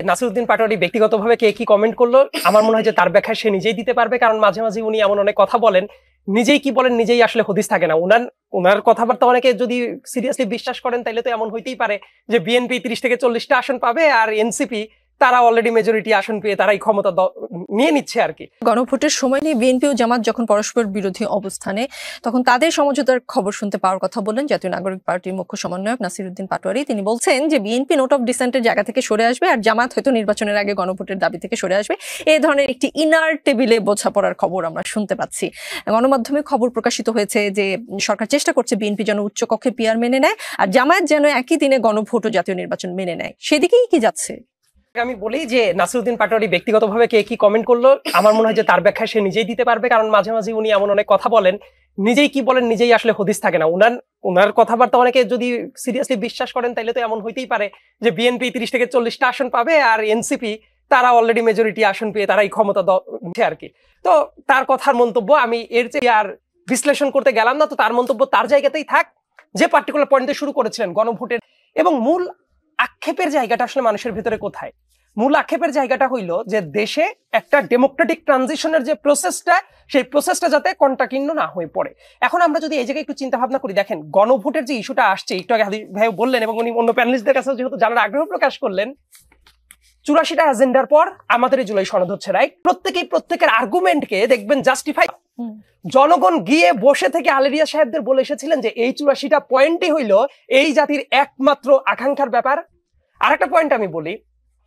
নাসিরউদ্দিন পাটোয়ারি ব্যক্তিগতভাবে কে কি কমেন্ট করলো আমার মনে হয় যে তার ব্যাখ্যা সে নিজেই দিতে পারবে, কারণ মাঝে মাঝে উনি এমন অনেক কথা বলেন, নিজেই কি বলেন নিজেই আসলে হদিস থাকে না। উনার কথাবার্তা অনেকে যদি সিরিয়াসলি বিশ্বাস করেন তাহলে তো এমন হইতেই পারে যে বিএনপি 30 থেকে 40টা আসন পাবে আর এনসিপি তারা অলরেডি মেজরিটি আসন পেয়ে তারাই ক্ষমতা নিয়ে নিচ্ছে আর কি। গণভোটের সময় নিয়ে বিএনপি ও জামাত যখন পরস্পর বিরোধী অবস্থানে, তখন তাদের সমঝোতার খবর শুনতে পাওয়ার কথা বললেন জাতীয় নাগরিক পার্টির মুখ্য সমন্বয়ক নাসিরউদ্দিন পাটোয়ারি। তিনি বলছেন যে বিএনপি নোট অফ ডিসেন্টের জায়গা থেকে সরে আসবে আর জামাত হয়তো নির্বাচনের আগে গণভোটের দাবি থেকে সরে আসবে। এই ধরনের একটি ইনার টেবিলে বোঝাপড়ার খবর আমরা শুনতে পাচ্ছি। গণমাধ্যমে খবর প্রকাশিত হয়েছে যে সরকার চেষ্টা করছে বিএনপি যেন উচ্চকক্ষে পিআর মেনে নেয় আর জামায়াত যেন একই দিনে গণভোট ও জাতীয় নির্বাচন মেনে নেয়। সেদিকেই কি যাচ্ছে? আমি বলি যে নাসিরউদ্দিন পাটোয়ারি ব্যক্তিগতভাবে কে কি কমেন্ট করলো আমার মনে হয় যে তার ব্যাখ্যা সে নিজেই দিতে পারবে, কারণ মাঝে মাঝে উনি এমন অনেক কথা বলেন, নিজেই কি বলেন নিজেই আসলে হদিস থাকে না। উনার কথাবার্তা অনেকে যদি সিরিয়াসলি বিশ্বাস করেন তাহলে তো এমন হইতেই পারে যে বিএনপি 30 থেকে 40টা আসন পাবে আর এনসিপি তারা অলরেডি মেজরিটি আসন পেয়ে তারাই ক্ষমতা আর কি। তো তার কথার মন্তব্য আমি এর চেয়ে আর বিশ্লেষণ করতে গেলাম না। তো তার মন্তব্য তার জায়গাতেই থাক, যে পার্টিকুলার পয়েন্টে শুরু করেছিলেন গণভোটের, এবং মূল আক্ষেপের জায়গাটা আসলে মানুষের ভিতরে কোথায়? মূল আক্ষেপের জায়গাটা হইলো যে দেশে একটা ডেমোক্রেটিক ট্রানজিশনের যে প্রসেসটা, সেই প্রসেসটা যাতে কণ্টাকীর্ণ না হয়ে পড়ে। এখন আমরা যদি এই জায়গায় একটু চিন্তা ভাবনা করি, দেখেন গণভোটের যে ইস্যুটা আসছে, একটু আগে হাদি ভাই বললেন এবং উনি অন্য প্যানেলিস্টদের কাছে যেহেতু জানার আগ্রহ প্রকাশ করলেন, 84টা এজেন্ডার পর আমাদের জুলাই সনদ হচ্ছে, রাইট? প্রত্যেকের আর্গুমেন্টকে দেখবেন জাস্টিফাই। জনগণ গিয়ে বসে থেকে আলেরিয়া সাহেবদের বলে এসেছিলেন যে এই 84টা পয়েন্টই হইল এই জাতির একমাত্র আকাঙ্ক্ষার ব্যাপার। আর একটা পয়েন্ট আমি বলি,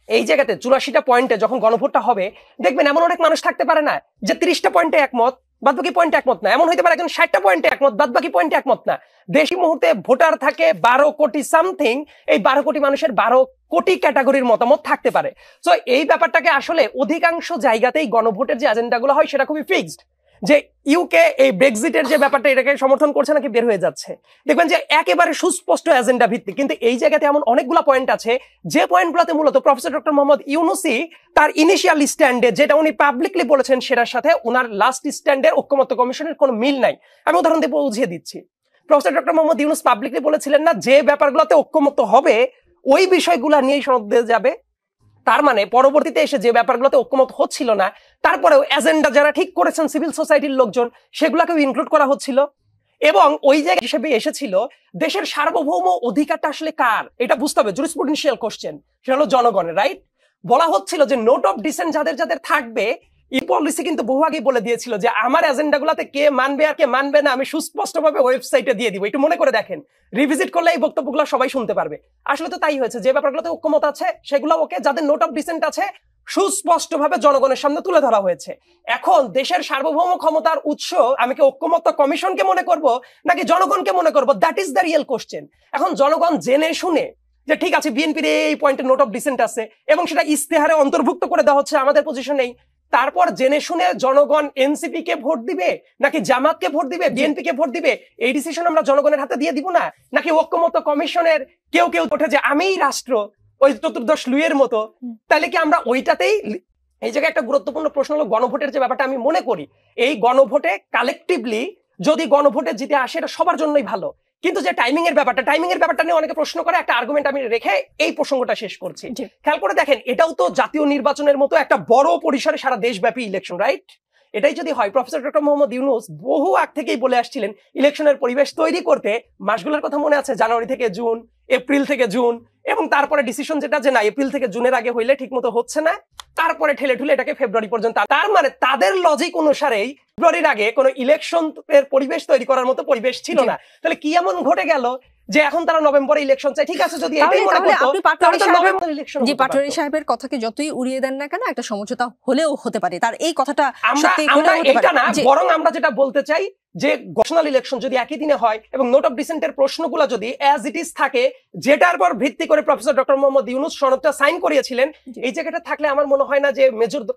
এই জায়গাতে 84টা পয়েন্টে যখন গণভোটটা হবে দেখবেন এমন অনেক মানুষ থাকতে পারে না যে 30টা পয়েন্টে একমত বাদ বাকি পয়েন্টে একমত না। এমন হইতে পারে একজন 60টা পয়েন্টে একমত বাদ বাকি পয়েন্টে একমত না। দেশি মুহূর্তে ভোটার থাকে 12 কোটি সামথিং, এই 12 কোটি মানুষের 12 কোটি ক্যাটাগরির মতামত থাকতে পারে। তো এই ব্যাপারটাকে আসলে অধিকাংশ জায়গাতেই গণভোটের যে এজেন্ডাগুলো হয় সেটা খুবই ফিক্সড। যে ইউকে এই ব্রেক্সিটের যে ব্যাপারটা এটাকে সমর্থন করছে নাকি বের হয়ে যাচ্ছে, দেখবেন যে একেবারে সুস্পষ্ট এজেন্ডা ভিত্তিক। কিন্তু এই জায়গাতে এমন অনেকগুলো পয়েন্ট আছে যে পয়েন্টগুলোতে মূলত প্রফেসর ডক্টর মোহাম্মদ ইউনূসী তার ইনিশিয়াল স্ট্যান্ডে যেটা উনি পাবলিকলি বলেছেন সেটার সাথে ওনার লাস্ট স্ট্যান্ডের ঐক্যমত্য কমিশনের কোনো মিল নাই। আমি উদাহরণ দিয়ে বুঝিয়ে দিচ্ছি। Professor doctor Mohammad Yunus publicly বলেছিলেন না যে ব্যাপারগুলোতে ঐক্যমত্য হবে ওই বিষয়গুলো নিয়েই সনদ দিয়ে যাবে। তার মানে পরবর্তীতে এসে যে ব্যাপারগুলোতে ঐক্যমত হচ্ছিল না তারপরেও এজেন্ডা যারা ঠিক করেছেন সিভিল সোসাইটির লোকজন সেগুলোকেও ইনক্লুড করা হচ্ছিল। এবং ওই জায়গা হিসেবে এসেছিল দেশের সার্বভৌম অধিকারটা আসলে কার এটা বুঝতে হবে, জুরিসপ্রুডেন্সিয়াল কোশ্চেন, সেটা হলো জনগণের, রাইট? বলা হচ্ছিল যে নোট অফ ডিসেন্ট যাদের যাদের থাকবে, এই পলিসি কিন্তু বহু আগেই বলে দিয়েছিল যে আমার এজেন্ডাগুলোতে কে মানবে আর কে মানবে না আমি সুস্পষ্টভাবে ওয়েবসাইটে দিয়ে দিব। একটু মনে করে দেখেন, রিভিজিট করলে এই বক্তব্যগুলো সবাই শুনতে পারবে। আসলে তো তাই হয়েছে, যে ব্যাপারগুলোতে ঐক্যমত আছে সেগুলো ওকে, যাদের নোট অফ ডিসেন্ট আছে সুস্পষ্টভাবে জনগণের সামনে তুলে ধরা হয়েছে। এখন দেশের সার্বভৌম ক্ষমতার উৎস আমি কি ঐক্যমত্য কমিশনকে মনে করব নাকি জনগণকে মনে করব? That is the real question. এখন জনগণ জেনে শুনে যে ঠিক আছে বিএনপির এই পয়েন্টে নোট অফ ডিসেন্ট আছে এবং সেটা ইস্তেহারে অন্তর্ভুক্ত করে দেওয়া হচ্ছে, আমাদের পজিশন নেই, তারপর জেনে শুনে জনগণ এনসিপি কে ভোট দিবে নাকি জামাতকে ভোট দিবে, বিএনপি কে ভোট দিবে, এই ডিসিশন আমরা জনগণের হাতে দিয়ে দিব না? নাকি ঐক্যমত্য কমিশনের কেউ ওঠে যে আমিই রাষ্ট্র, ওই 14 লুইয়ের মতো, তাহলে কি আমরা ওইটাতেই? এই জায়গায় একটা গুরুত্বপূর্ণ প্রশ্ন হলো গণভোটের যে ব্যাপারটা। আমি মনে করি এই গণভোটে কালেকটিভলি যদি গণভোটে জিতে আসে এটা সবার জন্যই ভালো, কিন্তু যে টাইমিং এর ব্যাপারটা নিয়ে অনেকে প্রশ্ন করে, একটা আর্গুমেন্ট আমি রেখে এই প্রসঙ্গটা শেষ করছি। খেয়াল করে দেখেন, এটাও তো জাতীয় নির্বাচনের মতো একটা বড় পরিসরে সারা দেশব্যাপী ইলেকশন, রাইট? এটাই যদি হয়, প্রফেসর ডক্টর মোহাম্মদ ইউনূস বহু আগ থেকেই বলে আসছিলেন ইলেকশনের পরিবেশ তৈরি করতে। মাসগুলোর কথা মনে আছে, জানুয়ারি থেকে জুন, এপ্রিল থেকে জুন, এবং তারপরে ডিসিশন যেটা যে না এপ্রিল থেকে জুনের আগে হইলে ঠিক মতো হচ্ছে না, তারপরে ঠেলে ঠুলে এটাকে ফেব্রুয়ারি পর্যন্ত। তার মানে তাদের লজিক অনুসারেই ফেব্রুয়ারির আগে কোনো ইলেকশন এর পরিবেশ তৈরি করার মতো পরিবেশ ছিল না। তাহলে কি এমন ঘটে গেল যে এখন তারা নভেম্বরে ইলেকশন চাই? ঠিক আছে, যদি এটাই মনে করতো তাহলে তো নভেম্বরে ইলেকশন। জি, পাটোয়ারি সাহেবের কথাকে যতই উড়িয়ে দেন না কেন, একটা সমঝোতা হলেও হতে পারে। তার এই কথাটা আমরা এটা না, বরং আমরা যেটা বলতে চাই যে ঘোষণাল ইলেকশন যদি একই দিনে হয় এবং নোট অফ ডিসেন্টের প্রশ্নগুলো যদি অ্যাজ ইট ইজ থাকে, যেটার পর ভিত্তি করে প্রফেসর ডক্টর মোহাম্মদ ইউনূস সনদটা সাইন করিয়েছিলেন, এই জায়গাটা থাকলে আমার মনে হয় না যে মেজর